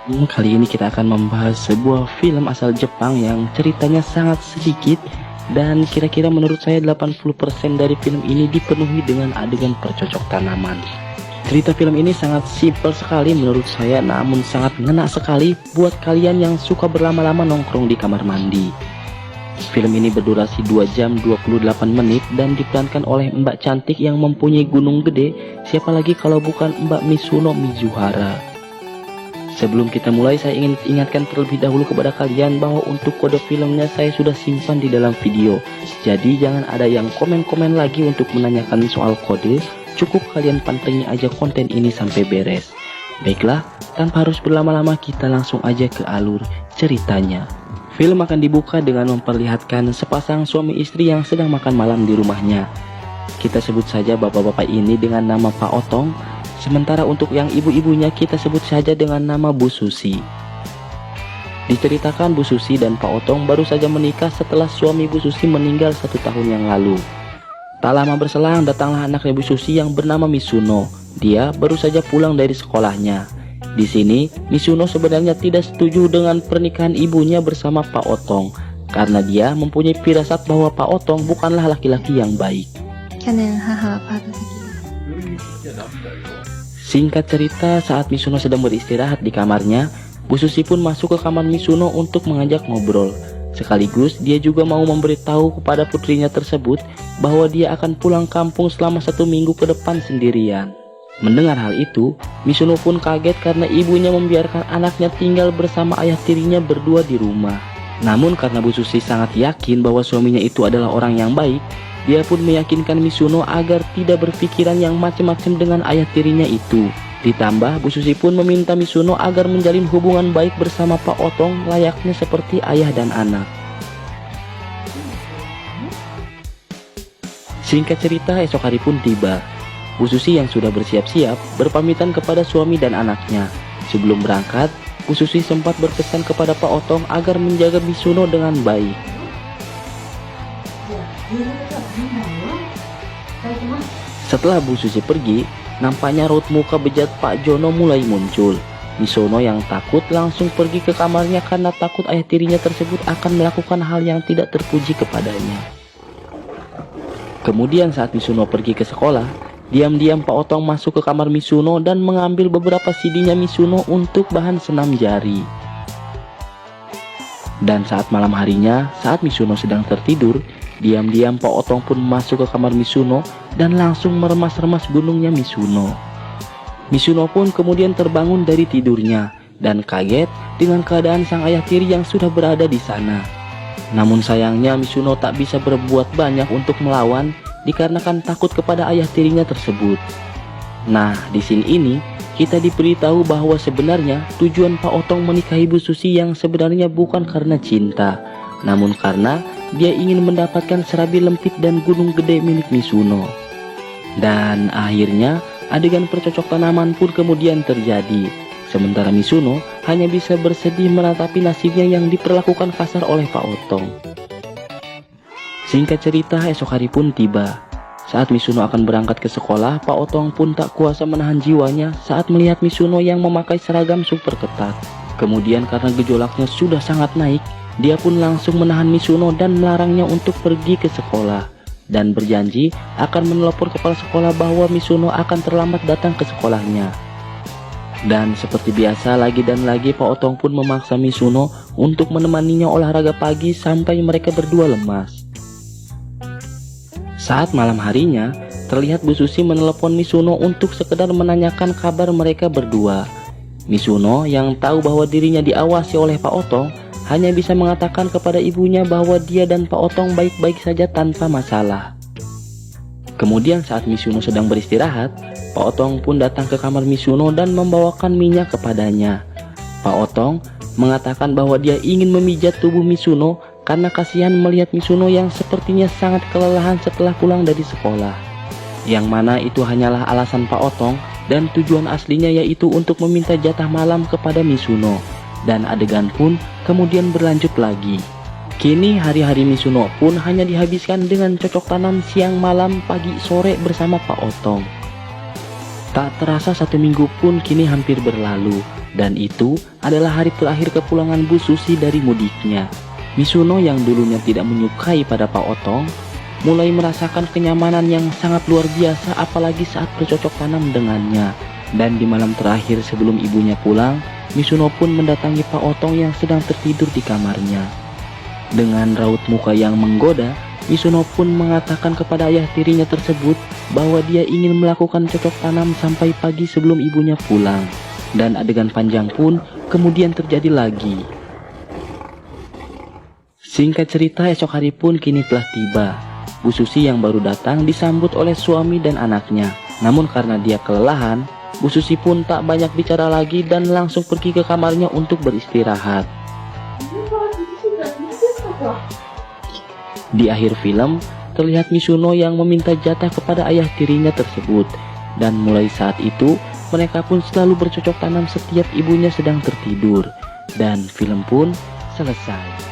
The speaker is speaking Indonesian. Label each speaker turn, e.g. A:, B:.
A: Kali ini kita akan membahas sebuah film asal Jepang yang ceritanya sangat sedikit dan kira-kira menurut saya 80% dari film ini dipenuhi dengan adegan percocok tanaman. Cerita film ini sangat simpel sekali menurut saya, namun sangat ngena sekali buat kalian yang suka berlama-lama nongkrong di kamar mandi. Film ini berdurasi 2 jam 28 menit dan diperankan oleh Mbak cantik yang mempunyai gunung gede, siapa lagi kalau bukan Mbak Mizuno Mizuhara. Sebelum kita mulai, saya ingin ingatkan terlebih dahulu kepada kalian bahwa untuk kode filmnya saya sudah simpan di dalam video. Jadi jangan ada yang komen-komen lagi untuk menanyakan soal kode, cukup kalian pantengin aja konten ini sampai beres. Baiklah, tanpa harus berlama-lama kita langsung aja ke alur ceritanya. Film akan dibuka dengan memperlihatkan sepasang suami istri yang sedang makan malam di rumahnya. Kita sebut saja bapak-bapak ini dengan nama Pak Otong. Sementara untuk yang ibu-ibunya kita sebut saja dengan nama Bu Susi. Diceritakan Bu Susi dan Pak Otong baru saja menikah setelah suami Bu Susi meninggal 1 tahun yang lalu. Tak lama berselang datanglah anaknya Bu Susi yang bernama Mizuno. Dia baru saja pulang dari sekolahnya. Di sini Mizuno sebenarnya tidak setuju dengan pernikahan ibunya bersama Pak Otong karena dia mempunyai firasat bahwa Pak Otong bukanlah laki-laki yang baik. Singkat cerita, saat Mizuno sedang beristirahat di kamarnya, Bu Susi pun masuk ke kamar Mizuno untuk mengajak ngobrol. Sekaligus dia juga mau memberitahu kepada putrinya tersebut bahwa dia akan pulang kampung selama 1 minggu ke depan sendirian. Mendengar hal itu, Mizuno pun kaget karena ibunya membiarkan anaknya tinggal bersama ayah tirinya berdua di rumah. Namun karena Bu Susi sangat yakin bahwa suaminya itu adalah orang yang baik, dia pun meyakinkan Mizuno agar tidak berpikiran yang macam-macam dengan ayah tirinya itu. Ditambah Bu Susi pun meminta Mizuno agar menjalin hubungan baik bersama Pak Otong layaknya seperti ayah dan anak. Singkat cerita, esok hari pun tiba. Bu Susi yang sudah bersiap-siap berpamitan kepada suami dan anaknya. Sebelum berangkat, Bu Susi sempat berpesan kepada Pak Otong agar menjaga Mizuno dengan baik. Setelah Bu Susi pergi, nampaknya raut muka bejat Pak Jono mulai muncul. Mizuno yang takut langsung pergi ke kamarnya karena takut ayah tirinya tersebut akan melakukan hal yang tidak terpuji kepadanya. Kemudian saat Mizuno pergi ke sekolah, diam-diam Pak Otong masuk ke kamar Mizuno dan mengambil beberapa CD-nya Mizuno untuk bahan senam jari. Dan saat malam harinya, saat Mizuno sedang tertidur, diam-diam Pak Otong pun masuk ke kamar Mizuno dan langsung meremas-remas gunungnya Mizuno. Mizuno pun kemudian terbangun dari tidurnya dan kaget dengan keadaan sang ayah tiri yang sudah berada di sana. Namun sayangnya Mizuno tak bisa berbuat banyak untuk melawan dikarenakan takut kepada ayah tirinya tersebut. Nah, di sini ini kita diberitahu bahwa sebenarnya tujuan Pak Otong menikahi Bu Susi yang sebenarnya bukan karena cinta, namun karena dia ingin mendapatkan serabi lempit dan gunung gede milik Mizuno. Dan akhirnya adegan percocok tanaman pun kemudian terjadi. Sementara Mizuno hanya bisa bersedih meratapi nasibnya yang diperlakukan kasar oleh Pak Otong. Singkat cerita, esok hari pun tiba. Saat Mizuno akan berangkat ke sekolah, Pak Otong pun tak kuasa menahan jiwanya saat melihat Mizuno yang memakai seragam super ketat. Kemudian karena gejolaknya sudah sangat naik, dia pun langsung menahan Mizuno dan melarangnya untuk pergi ke sekolah, dan berjanji akan menelpon kepala sekolah bahwa Mizuno akan terlambat datang ke sekolahnya. Dan seperti biasa lagi dan lagi Pak Otong pun memaksa Mizuno untuk menemaninya olahraga pagi sampai mereka berdua lemas. Saat malam harinya, terlihat Bu Susi menelepon Mizuno untuk sekedar menanyakan kabar mereka berdua. Mizuno yang tahu bahwa dirinya diawasi oleh Pak Otong hanya bisa mengatakan kepada ibunya bahwa dia dan Pak Otong baik-baik saja tanpa masalah. Kemudian saat Mizuno sedang beristirahat, Pak Otong pun datang ke kamar Mizuno dan membawakan minyak kepadanya. Pak Otong mengatakan bahwa dia ingin memijat tubuh Mizuno karena kasihan melihat Mizuno yang sepertinya sangat kelelahan setelah pulang dari sekolah. Yang mana itu hanyalah alasan Pak Otong dan tujuan aslinya yaitu untuk meminta jatah malam kepada Mizuno. Dan adegan pun kemudian berlanjut lagi. Kini hari-hari Mizuno pun hanya dihabiskan dengan cocok tanam siang malam pagi sore bersama Pak Otong. Tak terasa 1 minggu pun kini hampir berlalu, dan itu adalah hari terakhir kepulangan Bu Susi dari mudiknya. Misuno yang dulunya tidak menyukai pada Pak Otong, mulai merasakan kenyamanan yang sangat luar biasa apalagi saat bercocok tanam dengannya. Dan di malam terakhir sebelum ibunya pulang, Misuno pun mendatangi Pak Otong yang sedang tertidur di kamarnya. Dengan raut muka yang menggoda, Misuno pun mengatakan kepada ayah tirinya tersebut bahwa dia ingin melakukan cocok tanam sampai pagi sebelum ibunya pulang. Dan adegan panjang pun kemudian terjadi lagi. Singkat cerita, esok hari pun kini telah tiba. Bu Susi yang baru datang disambut oleh suami dan anaknya. Namun karena dia kelelahan, Bu Susi pun tak banyak bicara lagi dan langsung pergi ke kamarnya untuk beristirahat. Di akhir film, terlihat Misuno yang meminta jatah kepada ayah tirinya tersebut. Dan mulai saat itu, mereka pun selalu bercocok tanam setiap ibunya sedang tertidur. Dan film pun selesai.